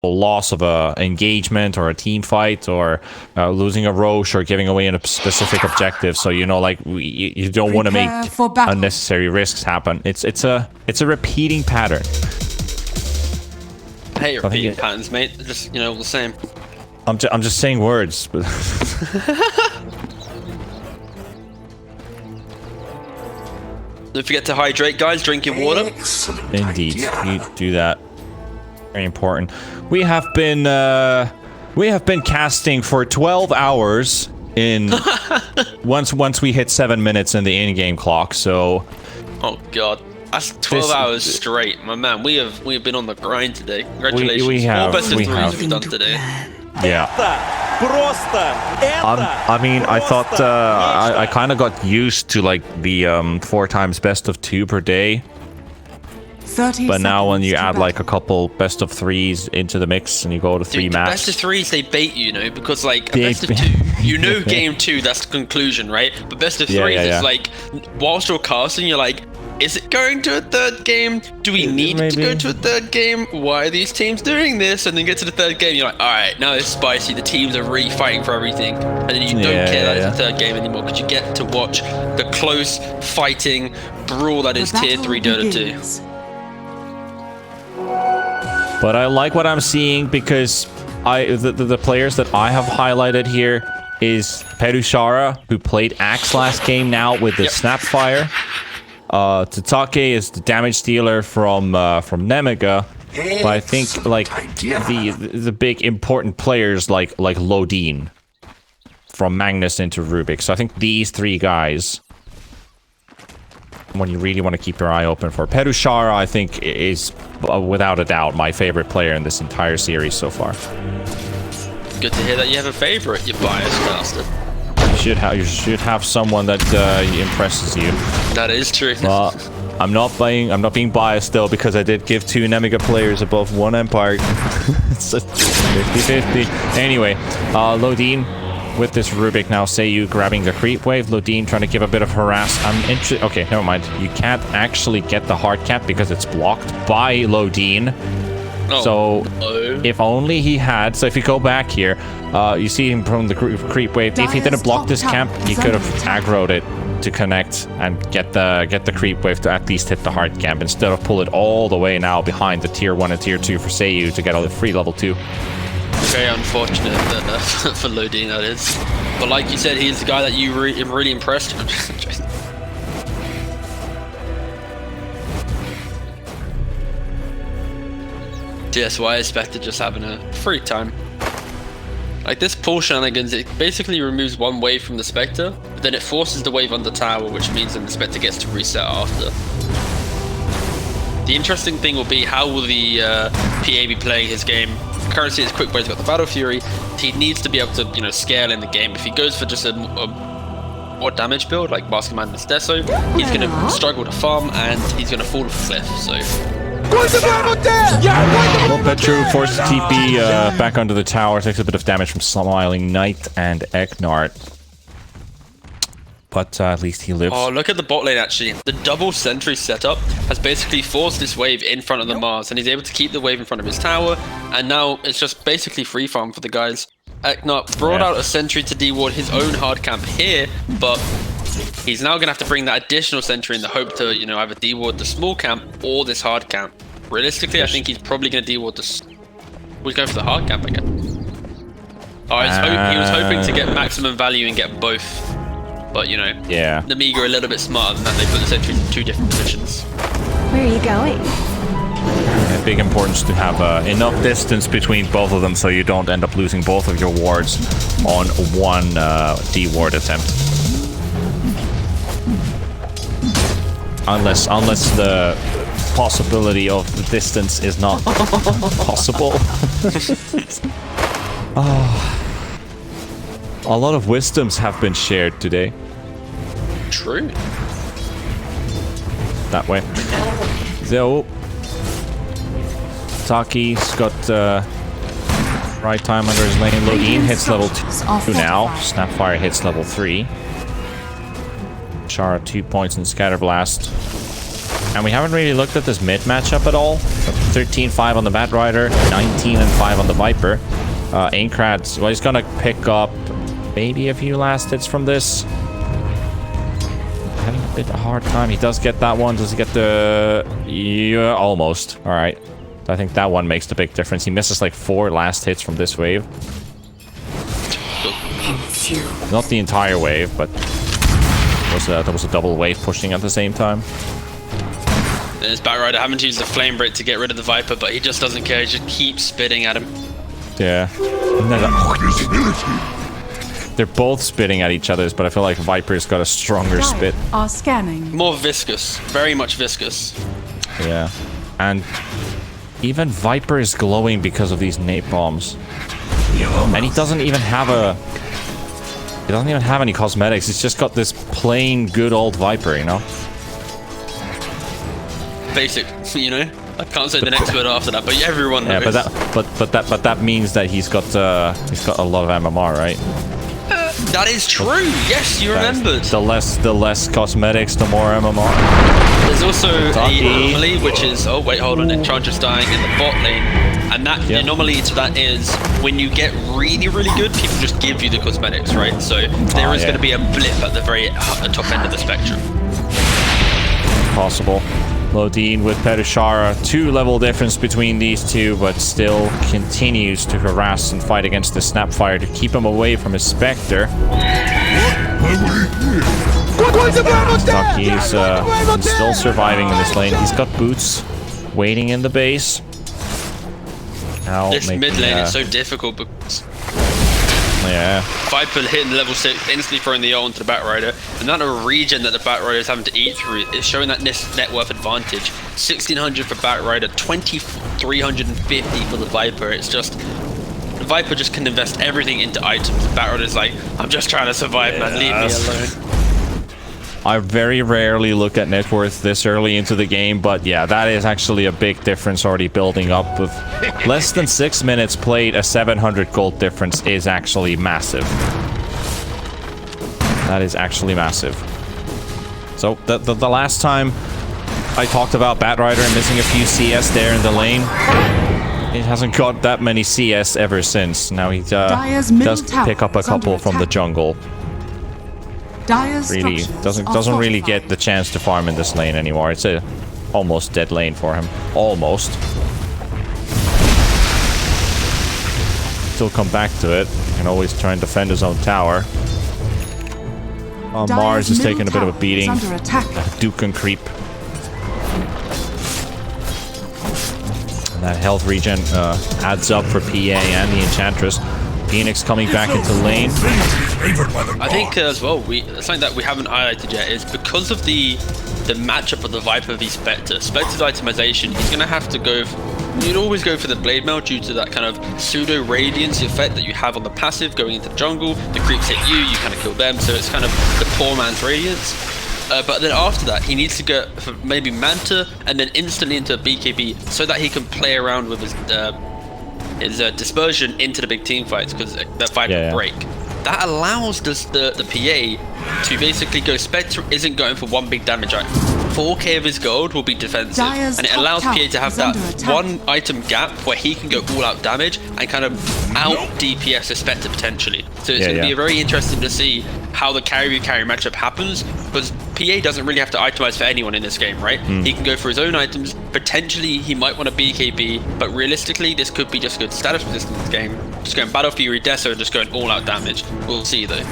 loss of a engagement or a team fight or losing a Roche or giving away a specific objective. So, you know, like you don't want to make unnecessary risks happen. It's a repeating pattern. I hate repeating patterns, mate. They're just, you know, all the same. I'm just saying words. Don't forget to hydrate, guys. Drink your water. Indeed, you do that. Very important. We have been casting for 12 hours in once we hit 7 minutes in the in-game clock. So, oh god, that's 12 hours straight, my man. We have been on the grind today. Congratulations. We have. All best of threes we've done today. Yeah. I mean, I thought I kind of got used to like the 4 times best of 2 per day. But now when you add like a couple best of 3s into the mix and you go to 3 maps. Best of 3s, they bait you, know, because like a best of 2, you know, game 2, that's the conclusion, right? But best of 3s is like, whilst you're casting, you're like, is it going to a 3rd game? Do we need to go to a 3rd game? Why are these teams doing this? And then get to the 3rd game, you're like, all right, now it's spicy. The teams are really fighting for everything. And then you don't care that it's a 3rd game anymore because you get to watch the close fighting brawl that is tier 3 Dota 2. But I like what I'm seeing because the players that I have highlighted here is Perushara, who played Axe last game now with the Snapfire. Tatake is the damage dealer from Nemiga. But I think like the big important players like Lodin from Magnus into Rubik. So I think these 3 guys, when you really want to keep your eye open for. Perushara, I think, is without a doubt my favorite player in this entire series so far. Good to hear that you have a favorite, you biased bastard. You should have someone that impresses you. That is true. Well, I'm not being biased though, because I did give 2 Nemiga players above 1 Empire. It's a 50-50. Anyway, Lodin with this Rubik now. Seiyu grabbing the creep wave. Lodin trying to give a bit of harass. I'm interested. Okay, never mind. You can't actually get the hard cap because it's blocked by Lodin. Oh, so no. If only he had. So if you go back here, you see him from the creep wave. If he didn't block this camp, he could have aggroed it to connect and get the creep wave to at least hit the hard camp instead of pull it all the way now behind the tier 1 and tier 2 for Seiyu to get a free level 2. Very unfortunate that, for Lodin, that is. But like you said, he's the guy that you really impressed. DSY is Spectre just having a free time. Like this pull shenanigans, it basically removes 1 wave from the Spectre, but then it forces the wave on the tower, which means that the Spectre gets to reset after. The interesting thing will be how will the PA be playing his game. Currently, his quick boy's got the Battle Fury. He needs to be able to, you know, scale in the game. If he goes for just a more damage build like Basket Madness Deso, he's going to struggle to farm and he's going to fall off a cliff. So. Well, Petru forces TP back onto the tower, takes a bit of damage from Smiling Knight and Eknart. But at least he lives. Oh, look at the bot lane, actually. The double sentry setup has basically forced this wave in front of the Mars, and he's able to keep the wave in front of his tower, and now it's just basically free farm for the guys. Eknart brought out a sentry to deward his own hard camp here, but he's now going to have to bring that additional sentry in the hope to, you know, either deward the small camp or this hard camp. Realistically, I think he's probably going to deward this. We'll go for the hard camp again. Oh, he was hoping to get maximum value and get both. But, you know, Nemiga are a little bit smarter than that. They put the sentry in 2 different positions. Where are you going? Big importance to have enough distance between both of them so you don't end up losing both of your wards on 1 D-ward attempt. Unless the possibility of the distance is not possible. A lot of wisdoms have been shared today. True. That way. So, Taki's got right time under his lane. Lodin hits level 2 now. Snapfire hits level 3. Shara 2 points in Scatterblast. And we haven't really looked at this mid matchup at all. 13-5 on the Batrider, 19-5 on the Viper. Aincrad, well, he's gonna pick up maybe a few last hits from this. Having a bit of a hard time. He does get that one. Does he get the... Yeah, almost. All right. I think that one makes the big difference. He misses like 4 last hits from this wave. Not the entire wave, but there was a double wave pushing at the same time. And his Batrider having to use the Flame Break to get rid of the Viper, but he just doesn't care. He just keeps spitting at him. Yeah. They're both spitting at each other, but I feel like Viper's got a stronger spit. Are scanning. More viscous. Very much viscous. Yeah. And even Viper is glowing because of these nade bombs. And he doesn't even have any cosmetics. He's just got this plain good old Viper, you know? Basic, you know? I can't say the next word after that, but everyone knows. Yeah, but that means that he's got a lot of MMR, right? That is true. Yes, you remembered. The less cosmetics, the more MMR. There's also an anomaly, which is... Oh, wait, hold on. Enchantress dying in the bot lane. And that the anomaly to that is when you get really, really good, people just give you the cosmetics, right? So there is going to be a blip at the very top end of the spectrum. Possible. Lodine with Perushara. 2-level difference between these two, but still continues to harass and fight against the Snapfire to keep him away from his Spectre. Stucky's still surviving in this lane. He's got boots waiting in the base. Now this mid lane is so difficult because Viper hitting level 6, instantly throwing the ult into the Batrider, and that regen that the Batrider is having to eat through is showing that net worth advantage. 1600 for Batrider, 2350 for the Viper. It's just the Viper just can invest everything into items. The Batrider's like, I'm just trying to survive, man. Leave me alone. I very rarely look at net worth this early into the game, but yeah, that is actually a big difference already building up. With less than 6 minutes played, a 700 gold difference is actually massive. That is actually massive. So the last time I talked about Batrider and missing a few CS there in the lane, it hasn't got that many CS ever since. Now he does pick up a couple from the jungle. Really doesn't really get the chance to farm in this lane anymore. It's a almost dead lane for him. Almost. Still come back to it. Can always try and defend his own tower. Mars is taking a bit of a beating. Duke can creep. And that health regen adds up for PA and the Enchantress. Phoenix coming back into lane. I think as well, something that we haven't highlighted yet is because of the matchup of the Viper v Spectre. Spectre's itemization, he's going to have to go... You'd always go for the Blade Mail due to that kind of pseudo radiance effect that you have on the passive going into the jungle. The creeps hit you, you kind of kill them, so it's kind of the poor man's radiance. But then after that, he needs to go for maybe Manta and then instantly into BKB so that he can play around with his dispersion into the big team fights, because that fight will break. That allows the PA to basically go... Spectre isn't going for one big damage item. 4k of his gold will be defensive, and it allows PA to have that one item gap where he can go all out damage and kind of out DPS a Spectre potentially. So it's going to be very interesting to see how the carry matchup happens, because PA doesn't really have to itemize for anyone in this game, right? He can go for his own items. Potentially he might want a BKB, but realistically this could be just good status resistance game. Just going Battle Fury Deso and just going all out damage. We'll see though.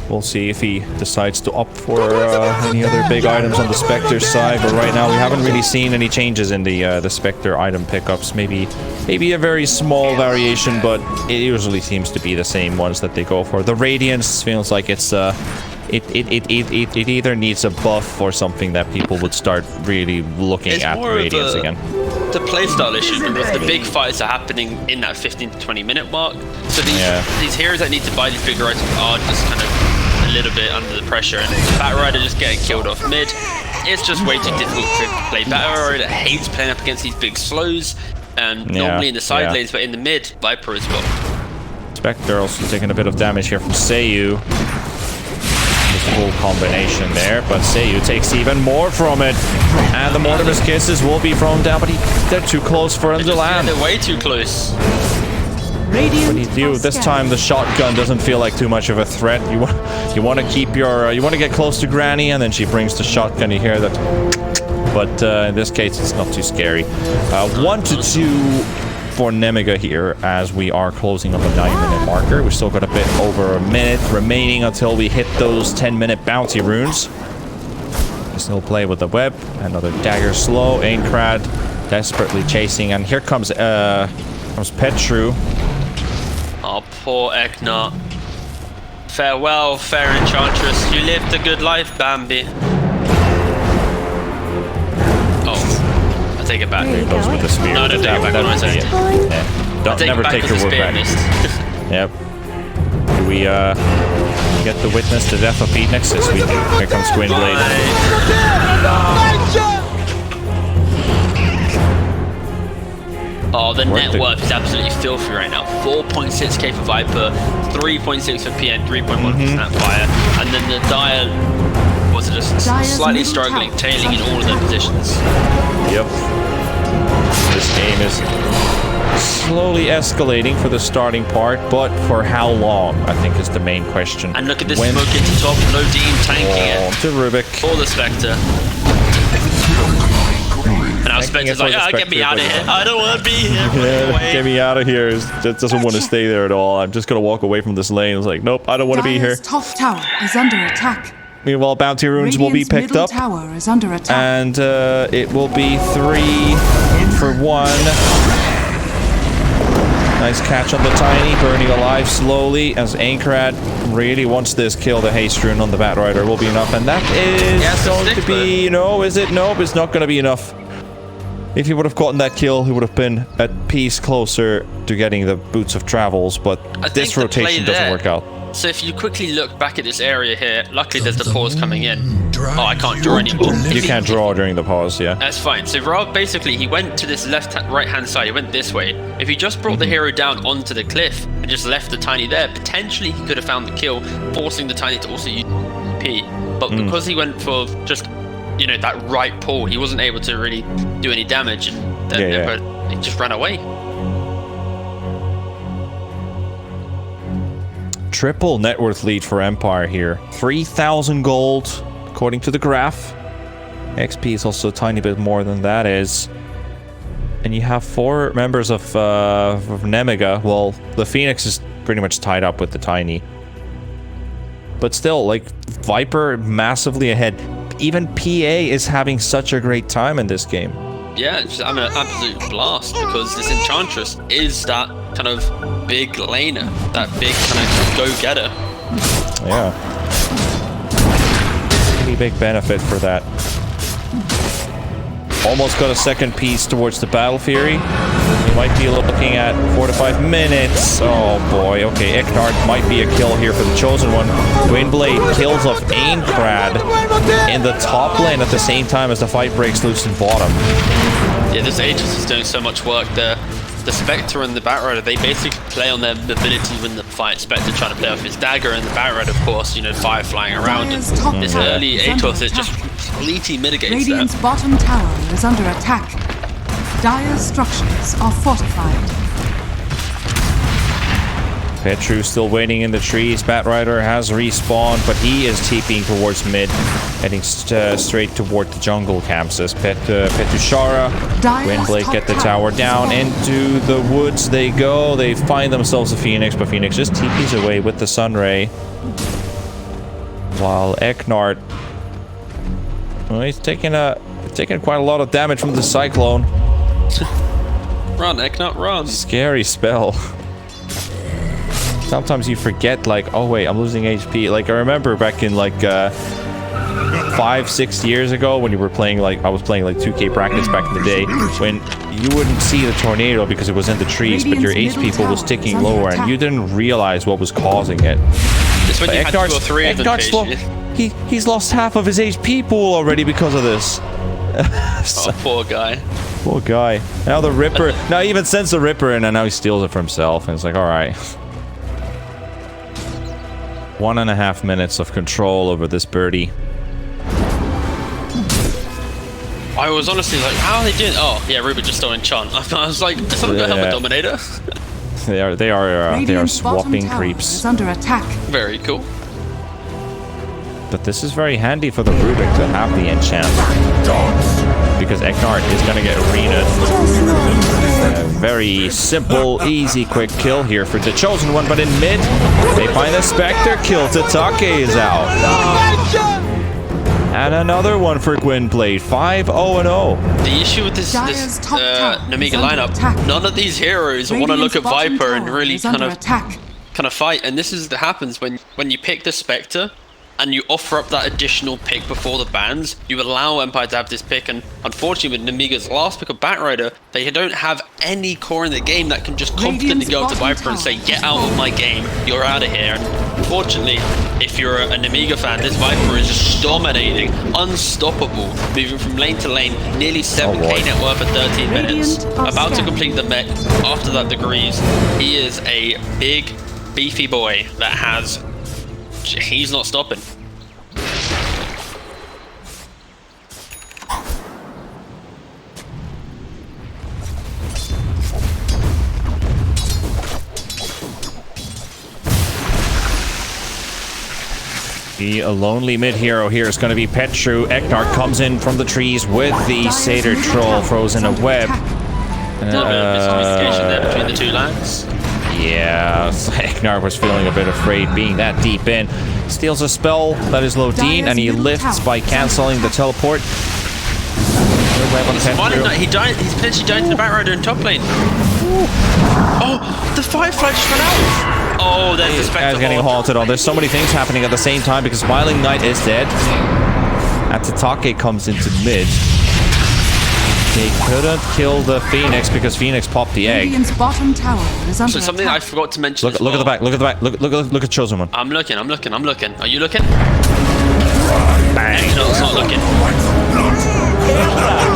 We'll see if he decides to opt for any other big items on the Spectre side, but right now we haven't really seen any changes in the Spectre item pickups. Maybe a very small variation, but it usually seems to be the same ones that they go for. The Radiance feels like it's it either needs a buff or something that people would start really looking at Radiance again. The playstyle issue, because the big fights are happening in that 15 to 20 minute mark. So these heroes that need to buy these bigger items are just kind of a little bit under the pressure, and Batrider just getting killed off mid. It's just way too difficult to play. Batrider hates playing up against these big slows, and normally in the side lanes, but in the mid, Viper as well. Spectre also taking a bit of damage here from Seiyu. Just full combination there, but Seiyu takes even more from it. And the Mortimer's Kisses will be thrown down, but they're too close for him to land. They're way too close. What do you do? This time the shotgun doesn't feel like too much of a threat. You want to keep your you want to get close to Granny, and then she brings the shotgun. You hear that, but in this case it's not too scary. 1 to 2 for Nemiga here, as we are closing up a 9-minute marker. We still got a bit over a minute remaining until we hit those 10-minute bounty runes. Still play with the web. Another dagger slow. Aincrad desperately chasing, and here comes Petru. Oh, poor Eknart. Farewell, fair enchantress. You lived a good life, Bambi. Oh, I take it back. There he goes with the spear. No, I don't take it back. What am I saying? Yeah. Don't never take your word back. Yep. Do we get the witness to death of Phoenix? Yes, we do. Here comes Gwynblade. Oh, the net worth is absolutely filthy right now. 4.6k for Viper, 3.6 for PN, 3.1 for Snapfire, and then the Dire was just slightly struggling, tailing in all of their positions. Yep. This game is slowly escalating for the starting part, but for how long, I think, is the main question. And look at this smoke into top, Lodine tanking it. To Rubik. For the Spectre. And now Spectre's like, get me out of here. I don't want to be here. Yeah, get me out of here. It doesn't want to stay there at all. I'm just going to walk away from this lane. It's like, nope, I don't want to be here. Top tower is under attack. Meanwhile, bounty runes will be picked up. Tower is under attack. And it will be 3 for 1. Nice catch on the Tiny, burning alive slowly as Aincrad really wants this kill. The haste rune on the Batrider will be enough, and that is going to be... No, is it? Nope, it's not going to be enough. If he would have gotten that kill, he would have been at peace closer to getting the Boots of Travels, but this rotation doesn't work out. So if you quickly look back at this area here, luckily there's the pause coming in. Oh, I can't draw anymore. You can't draw during the pause, yeah. That's fine. So Rob basically, he went to this right-hand side, he went this way. If he just brought the hero down onto the cliff and just left the Tiny there, potentially he could have found the kill, forcing the Tiny to also use P. But because he went for just, you know, that right pull, he wasn't able to really do any damage, and then he just ran away. Triple net worth lead for Empire here. 3,000 gold, according to the graph. XP is also a tiny bit more than that is. And you have 4 members of Nemiga. Well, the Phoenix is pretty much tied up with the Tiny. But still, like, Viper massively ahead. Even PA is having such a great time in this game. Yeah, it's just having an absolute blast, because this Enchantress is that kind of big laner, that big kind of go-getter. Yeah. Pretty big benefit for that. Almost got a second piece towards the Battle Fury. We might be looking at 4 to 5 minutes. Oh boy, okay, Eknart might be a kill here for the Chosen One. Gwynblade kills off Aincrad in the top lane at the same time as the fight breaks loose in bottom. Yeah, this Aegis is doing so much work there. The Spectre and the Batrider, they basically play on their mobility when the fight. Spectre trying to play off his dagger, and the Batrider, of course, you know, fire flying around. And this early Atos, it just completely mitigates Radiant's that. bottom tower is under attack. Dire's structures are fortified. Petru still waiting in the trees. Batrider has respawned, but he is TPing towards mid, heading straight toward the jungle camps as Petushara. Gwynblade get the tower down. Into the woods they go. They find themselves a Phoenix, but Phoenix just TPs away with the Sunray. While Eknart, well, he's taking quite a lot of damage from the Cyclone. Run, Eknart, run. Scary spell. Sometimes you forget, like, oh wait, I'm losing HP. Like, I remember back in like 5-6 years ago when you were playing, like, I was playing like 2K practice back in the day, when you wouldn't see the tornado because it was in the trees, but your HP pool was ticking lower and you didn't realize what was causing it. It's when you had 2 or 3 of them chase you. He's lost half of his HP pool already because of this. Oh, poor guy. Poor guy. Now the Ripper, now he even sends the Ripper in and now he steals it for himself, and it's like, alright. 1.5 minutes of control over this birdie. I was honestly like, how are they doing? Oh, yeah, Rubik just stole enchant. I was like, is someone gonna help a Dominator? They are Radiant's bottom swapping tower creeps. is under attack. Very cool. But this is very handy for the Rubik to have the enchant. Because Eknard is going to get arenaed. Very simple, easy, quick kill here for the Chosen One. But in mid, they find a Spectre kill. Tatake is out. And another one for Gwynblade. 5-0-0. The issue with this Nemiga lineup, none of these heroes want to look at Viper and really kind of fight. And this is that happens when you pick the Spectre and you offer up that additional pick before the bans. You allow Empire to have this pick, and unfortunately with Nemiga's last pick of Batrider, they don't have any core in the game that can just confidently go up to Viper and say, get out of my game, you're out of here. And unfortunately, if you're a Nemiga fan, this Viper is just dominating, unstoppable, moving from lane to lane, nearly 7k net worth at 13 minutes, about to complete the mech after that degrees. He is a big, beefy boy that has... He's not stopping. The lonely mid-hero here is going to be Petru. Eknard comes in from the trees with the Satyr Troll frozen a web. A little bit of miscommunication there between the two lines. Yeah, Eknard was feeling a bit afraid being that deep in. Steals a spell that is Lodine, and he lifts by cancelling the teleport. He's potentially dying to the Batrider in top lane. Oh, the Firefly just ran out. Oh, there's the Spectre. Guy's getting halted on. There's so many things happening at the same time because Smiling Knight is dead. And Tatake comes into mid. They couldn't kill the Phoenix because Phoenix popped the egg. Bottom tower is under so something I forgot to mention. Look at the back. Look at the back. Look at Chosen One. I'm looking. Are you looking? Bang. No, it's not looking.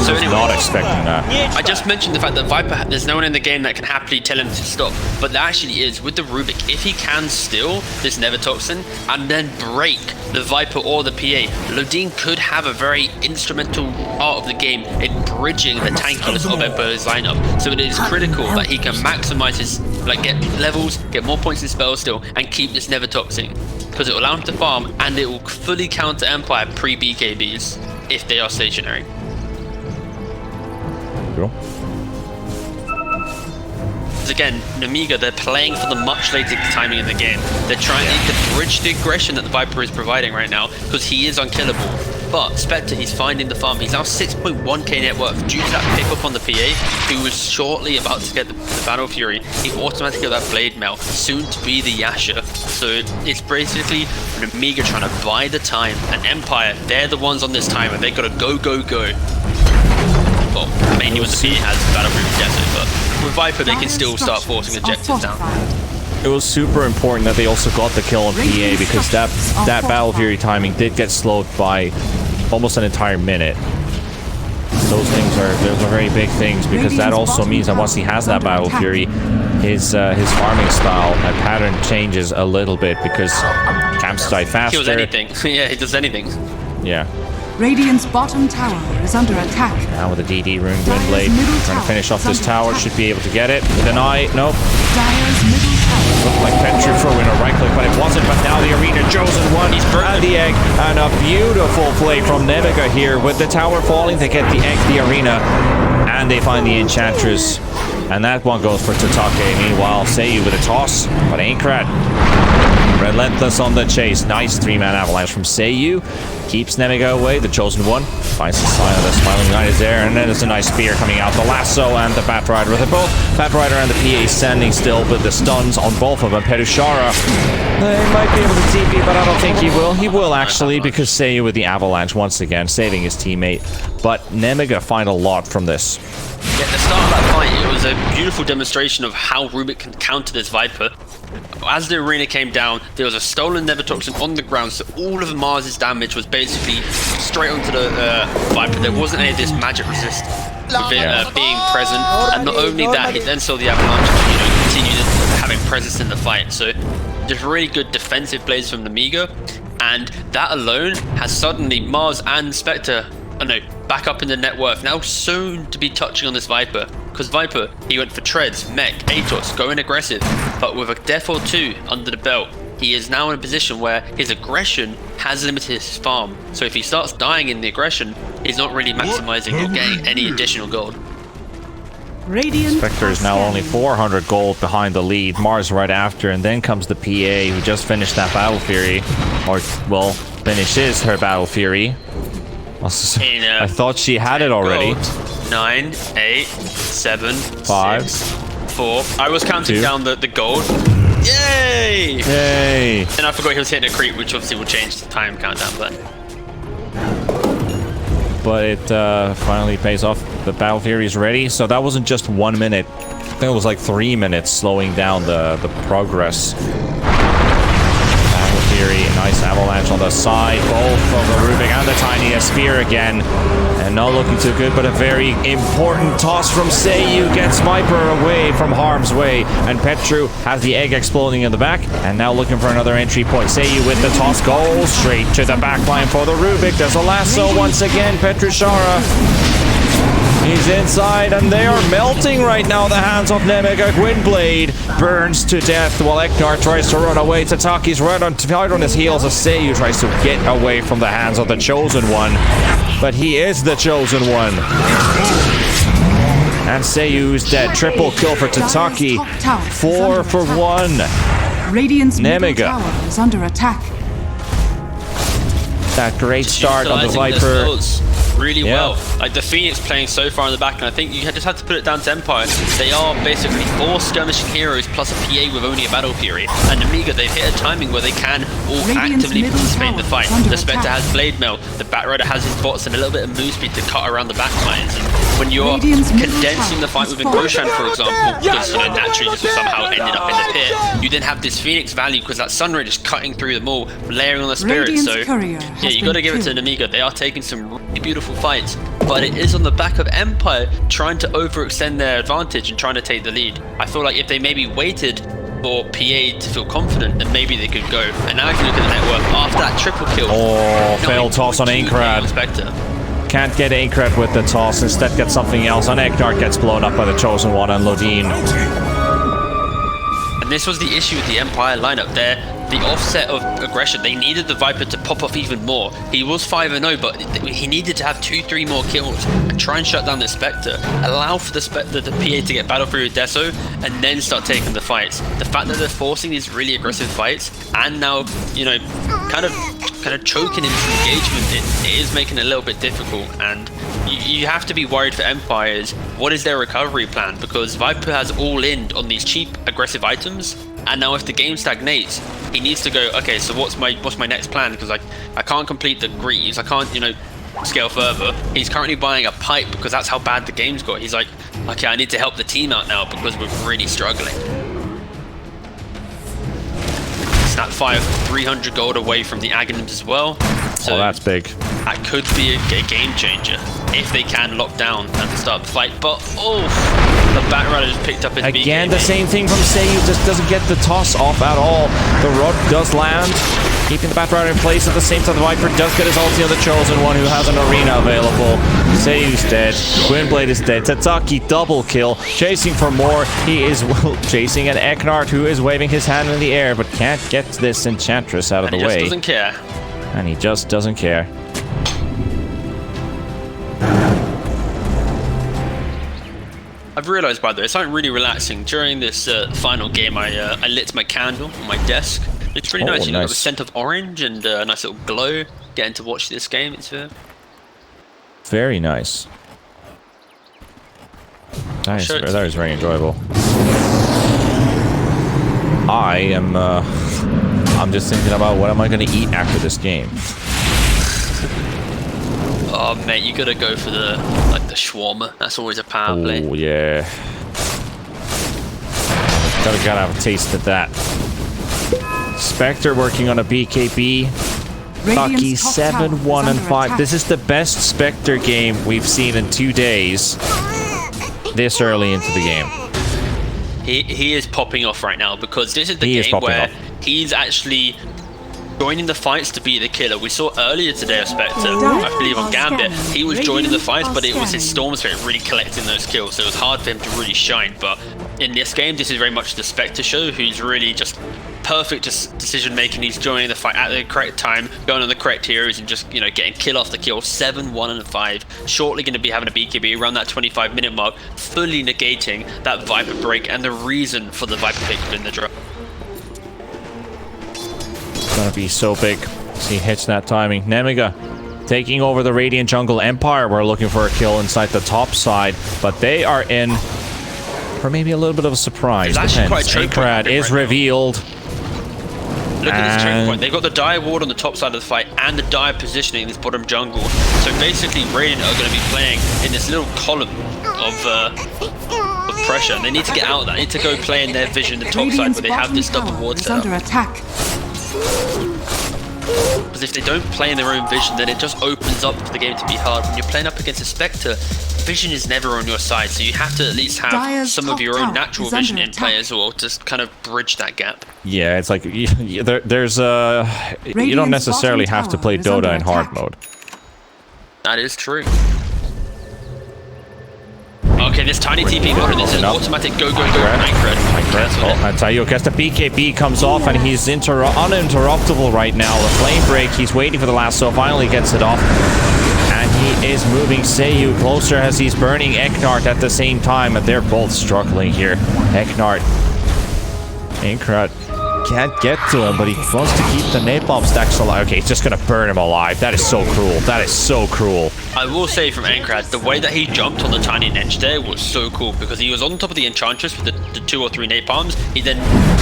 So anyway, Not expecting that. I just mentioned the fact that Viper, there's no one in the game that can happily tell him to stop. But there actually is with the Rubik. If he can steal this Nevertoxin and then break the Viper or the PA, Lodine could have a very instrumental part of the game in bridging the tankiness of Emperor's lineup. So it is critical that he can maximize his, get levels, get more points in spell steal, and keep this Nevertoxin. Because it will allow him to farm, and it will fully counter Empire pre-BKBs if they are stationary. Cool. Because again, Nemiga, they're playing for the much later timing in the game. They're trying to bridge the aggression that the Viper is providing right now, because he is unkillable. But Spectre, he's finding the farm. He's now 6.1k net worth due to that pickup on the PA, who was shortly about to get the Battle Fury. He automatically got that Blade Mail, soon to be the Yasha. So it's basically Nemiga trying to buy the time, and Empire, they're the ones on this timer. They gotta go. Well, mainly when the PA has Battle Fury Desert, but with Viper, they can still start forcing objectives down. It was super important that they also got the kill on PA because that Battle Fury timing did get slowed by almost an entire minute. Those are very big things because that also means that once he has that Battle Fury, his farming style and pattern changes a little bit because camps die faster. Kills anything. Yeah, he does anything. Yeah. Radiant's bottom tower is under attack. Now with a DD rune, Gwynblade trying to finish off this tower, should be able to get it. With an eye, nope. Dire's middle tower. Looked like Petru throwing a right click, but it wasn't. But now the arena Chosen One, and the egg, and a beautiful play from Nemiga here. With the tower falling, they get the egg, the arena, and they find the Enchantress. And that one goes for Tatake. Meanwhile, Seiyu with a toss, but Aincrad relentless on the chase. Nice 3-man avalanche from Seiyu. Keeps Nemiga away. The Chosen One finds the sign of the Smiling Knight is there, and then there's a nice spear coming out. The lasso and the Batrider. They're both Batrider and the PA standing still with the stuns on both of them. Perushara, they might be able to TP, but I don't think he will. He will actually, because Seiyu with the avalanche once again, saving his teammate. But Nemiga find a lot from this. Yeah, at the start of that fight, it was a beautiful demonstration of how Rubik can counter this Viper. As the arena came down, there was a stolen Nevertoxin on the ground, so all of Mars's damage was basically straight onto the Viper. There wasn't any of this magic resist with it being present, and not only that, he then saw the avalanche, continued having presence in the fight. So just really good defensive plays from Nemiga, and that alone has suddenly Mars and Spectre, back up in the net worth. Now soon to be touching on this Viper, because Viper, he went for Treads, Mech, Atos, going aggressive, but with a death or two under the belt, he is now in a position where his aggression has limited his farm. So if he starts dying in the aggression, he's not really maximizing or getting any additional gold. Spectre is now only 400 gold behind the lead. Mars right after, and then comes the PA, who just finished that Battle Fury. Or, well, finishes her Battle Fury. I thought she had it already. Gold. 9, 8, 7, 5, 6, 4. I was counting 2. down the gold. Yay! Yay! And I forgot he was hitting a creep, which obviously will change the time countdown, but it finally pays off. The Battle Fury is ready, so that wasn't just 1 minute. I think it was like 3 minutes slowing down the progress. Battle Fury, nice avalanche on the side, both from the Rubik and the tiniest spear again. And not looking too good, but a very important toss from Seiyu gets Viper away from harm's way. And Petru has the egg exploding in the back, and now looking for another entry point. Seiyu with the toss goes straight to the back line for the Rubik. There's a lasso once again, Petrushara. He's inside, and they are melting right now, the hands of Nemiga. Gwynblade burns to death while Eknar tries to run away. Tataki's right on his heels as Seiyu tries to get away from the hands of the Chosen One. But he is the Chosen One. And Seiyu's dead. Triple kill for Tataki. 4 for 1. Radiant's middle Nemiga. tower is under attack. That great Just start on the utilising Viper. their skills really Yeah. well. Like the Phoenix playing so far in the back, and I think you just have to put it down to Empire. They are basically 4 skirmishing heroes plus a PA with only a Battle Fury. And Nemiga, they've hit a timing where they can all Radiant's actively middle participate in the tower fight. is under The Spectre attack. has Blade Mail, the Batrider has his bots and a little bit of move speed to cut around the back lines. And when you're Radiant's middle condensing tower the fight is within falling. Roshan, for example, because naturally just somehow ended up in the pit, you then have this Phoenix value because that Sunray just cutting through them all, layering on the spirit. Radiant's So courier yeah, has you got to been give it to killed. Nemiga. They are taking some really beautiful fights, but it is on the back of Empire trying to overextend their advantage and trying to take the lead. I feel like if they maybe waited for PA to feel confident, then maybe they could go. And now if you look at the network, after that triple kill... Oh, failed toss on 9.2 Aincrad. Spectre. Can't get Aincrad with the toss, instead gets something else. And Eknar gets blown up by the Chosen One and Lodin. And this was the issue with the Empire lineup there. The offset of aggression, they needed the Viper to pop off even more. He was 5-0, but he needed to have 2-3 more kills and try and shut down the Spectre. Allow for the PA to get Battle Fury with Deso and then start taking the fights. The fact that they're forcing these really aggressive fights and now, kind of choking into engagement, it is making it a little bit difficult. And you have to be worried for Empires. What is their recovery plan? Because Viper has all in on these cheap aggressive items. And now if the game stagnates, he needs to go, okay, so what's my next plan? Because I can't complete the Greaves, I can't, scale further. He's currently buying a pipe because that's how bad the game's got. He's like, okay, I need to help the team out now because we're really struggling. Snapfire 300 gold away from the Aghanims as well. So Oh, that's big. that could be a game changer if they can lock down at the start of the fight. But the Batrider just picked up his Again, BKB. the same thing from Seiyu, just doesn't get the toss off at all. The rod does land, keeping the Batrider in place. At the same time, the Viper does get his ulti on the Chosen One, who has an arena available. Seiyu's dead. Gwynblade is dead. Tataki double kill, chasing for more. He is chasing an Eknard, who is waving his hand in the air, but can't get this Enchantress out of And the he just way. doesn't care. And he just doesn't care. I've realised, by the way, it's something really relaxing. During this final game, I lit my candle on my desk. It's pretty nice, nice. Got the scent of orange and a nice little glow. Getting to watch this game, it's Very nice. That Sure, is very enjoyable. I'm just thinking about what am I going to eat after this game. Oh mate, you gotta go for the shawarma. That's always a power play. Oh yeah. Gotta have a taste of that. Spectre working on a BKB. Lucky Radiant's top tower 7, is 1, and under 5. attack. This is the best Spectre game we've seen in 2 days. This early into the game. he is popping off right now because this is the game where he's actually joining the fights to be the killer. We saw earlier today of Spectre, I believe on Gambit, he was joining the fights, but it was his Storm Spirit really collecting those kills, so it was hard for him to really shine. But in this game, this is very much the Spectre show, who's really just perfect decision making. He's joining the fight at the correct time, going on the correct heroes, and just, you know, getting kill after kill. 7, 1, and 5. Shortly going to be having a BKB around that 25-minute mark, fully negating that Viper break and the reason for the Viper pick in the drop. Gonna be so big. He hits that timing. Nemiga taking over the Radiant Jungle Empire. We're looking for a kill inside the top side, but they are in for maybe a little bit of a surprise. Ankrad is revealed. Look at this choke point. They've got the dire ward on the top side of the fight and the dire positioning in this bottom jungle. So basically, Radiant are going to be playing in this little column of pressure, and they need to get out of that. They need to go play in their vision, the top side, where they have this double ward set under attack. Because if they don't play in their own vision, then it just opens up for the game to be hard. When you're playing up against a Spectre, vision is never on your side, so you have to at least have some of your own natural vision in play as well to kind of bridge that gap. Yeah, it's like there's you don't necessarily have to play Dota in hard mode. That is true. Okay, this tiny TP got it. This is an automatic go, Ankrad. Oh, Tayo gets the BKB, comes off, and he's uninterruptible right now. The flame break, he's waiting for the lasso, finally gets it off. And he is moving Seiyu closer as he's burning Eknart at the same time, and they're both struggling here. Eknart, Ankrad can't get to him, but he wants to keep the napalm stacks alive. Okay, he's just gonna burn him alive. That is so cruel. That is so cruel. I will say from Ankrad, the way that he jumped on the tiny edge there was so cool, because he was on top of the Enchantress with the 2 or 3 napalms. He then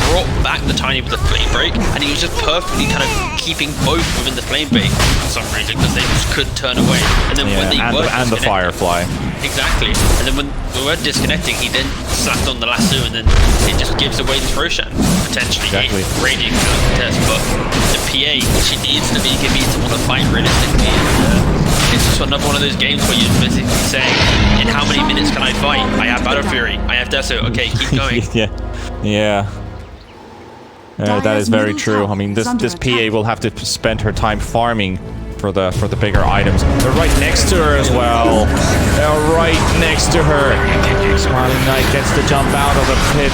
brought back the tiny with the flame break, and he was just perfectly kind of keeping both within the flame break for some reason, because they just couldn't turn away. And then when they were and the Firefly. Exactly. And then when we were disconnecting, he then slapped on the lasso, and then it just gives away this Roshan. Potentially Radiant contest, but the PA, she needs to be BKB to want to fight realistically. It's just another one of those games where you're basically saying, in how many minutes can I fight? I have Battle Fury, I have Deso, okay, keep going. Yeah. That is very true. I mean, this PA will have to spend her time farming for the bigger items. They're right next to her as well. They're right next to her. Smiling Knight gets to jump out of the pit,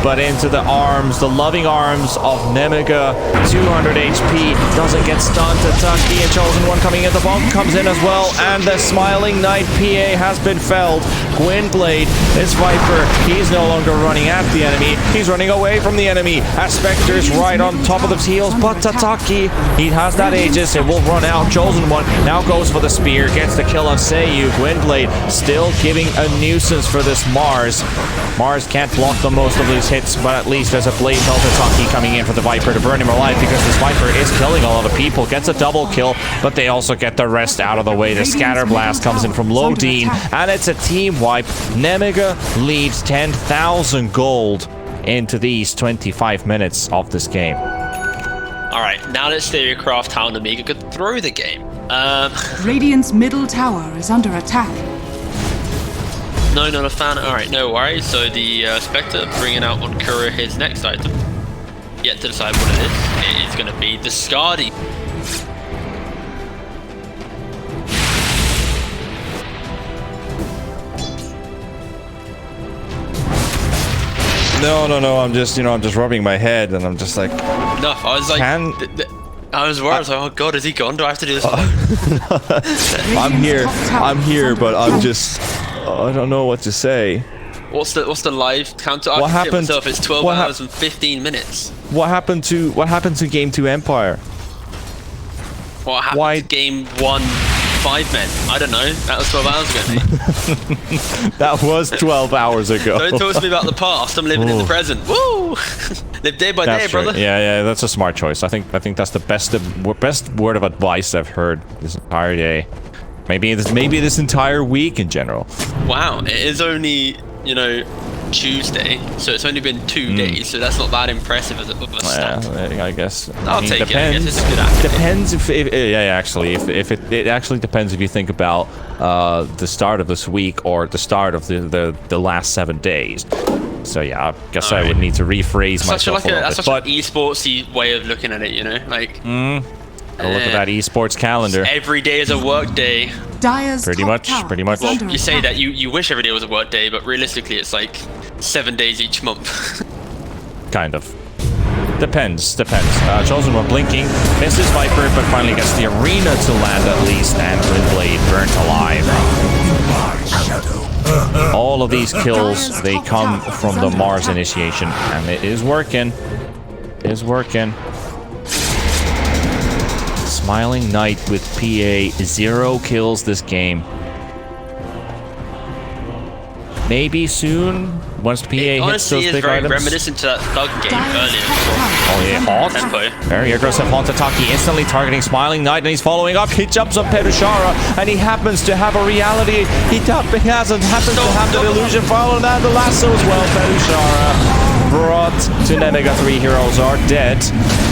but into the arms, the loving arms of Nemiga. 200 HP, doesn't get stunned. Tataki and Chosen One coming in. The bomb comes in as well, and the Smiling Knight PA has been felled. Gwynblade, this Viper, he's no longer running at the enemy, he's running away from the enemy. As Spectre's right on top of the heels, but Tataki, he has that Aegis, it will run out. Chosen One now goes for the spear, gets the kill on Seiyu. Gwynblade still giving a nuisance for this Mars. Mars can't block the most of these hits, but at least there's a Blade Belt Tataki coming in for the Viper to burn him alive, because this Viper is killing a lot of people. Gets a double kill, but they also get the rest out of the way. The Scatter Blast comes in from Lodine, and it's a team wipe. Nemiga leads 10,000 gold into these 25 minutes of this game. Alright, now let's theorycraft how Nemiga could throw the game. Radiant's middle tower is under attack. No, not a fan. Alright, no worries. So the Spectre bringing out on Kura his next item. Yet to decide what it is. It is going to be the Skadi. No, I'm just rubbing my head, and I'm just like, no, I was like, I was worried. I was like, oh god, is he gone? Do I have to do this? I'm here, but I'm just, I don't know what to say. What's the live counter? What happened? It's 12 hours and 15 minutes. What happened to Game 2 Empire? What happened to Game 1 5 men? I don't know. That was 12 hours ago, mate. That was 12 hours ago. Don't talk to me about the past. I'm living in the present. Woo! Live day by day, brother. Yeah, that's a smart choice. I think that's the best word of advice I've heard this entire day. Maybe this entire week in general. Wow, it is only, Tuesday, so it's only been 2 days, so that's not that impressive as a stat. Yeah, I guess. I'll take it. I guess it's a good activity. Depends if it actually depends if you think about the start of this week or the start of the last 7 days. So yeah, I guess I would need to rephrase myself a little that's bit. such But an esportsy way of looking at it, you know, like. Go look at that esports calendar. Every day is a work day. Dire's Pretty top much, tower pretty much. is Well, under you say attack. that you wish every day was a work day, but realistically, it's like 7 days each month. Kind of. Depends. Chosen One blinking, misses Viper, but finally gets the arena to land at least, and Blade burnt alive. All of these kills, they come from the Mars initiation, and it is working. It is working. Smiling Knight with PA, 0 kills this game. Maybe soon, once PA hits Honestly, those is big very items. reminiscent to that Thug game earlier. Oh yeah, Haunt. Tempo. Very aggressive Haunt Ataki, instantly targeting Smiling Knight, and he's following up. He jumps on Perushara, and he happens to have a reality. He happens to have the illusion following that, the lasso as well. Perushara brought to Nemiga. 3 heroes are dead.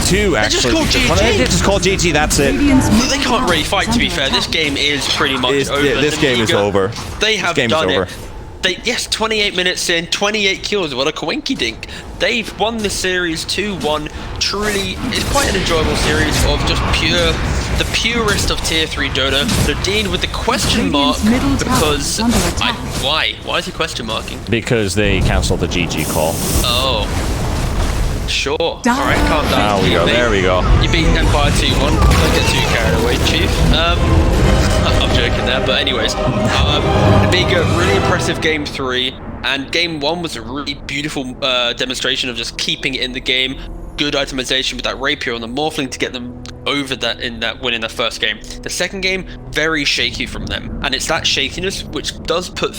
2 actually. They just called GG. They just called GG, that's it. They can't really fight, to be fair. This game is pretty much over. This game is over. They have This game is done over. it. Yes, 28 minutes in, 28 kills. What a coinky dink. They've won the series 2-1. Truly, it's quite an enjoyable series of just the purest of tier 3 Dota. Nadine with the question mark because why? Why is he question marking? Because they cancelled the GG call. Oh. Sure. Alright, calm down. There we go. You beat Empire 2-1. Don't get too carried away, Chief. I'm joking there, but anyways. Nemiga, really impressive game 3. And game 1 was a really beautiful demonstration of just keeping it in the game. Good itemization with that rapier on the Morphling to get them over that in that win in the first game. The second game, very shaky from them. And it's that shakiness which does put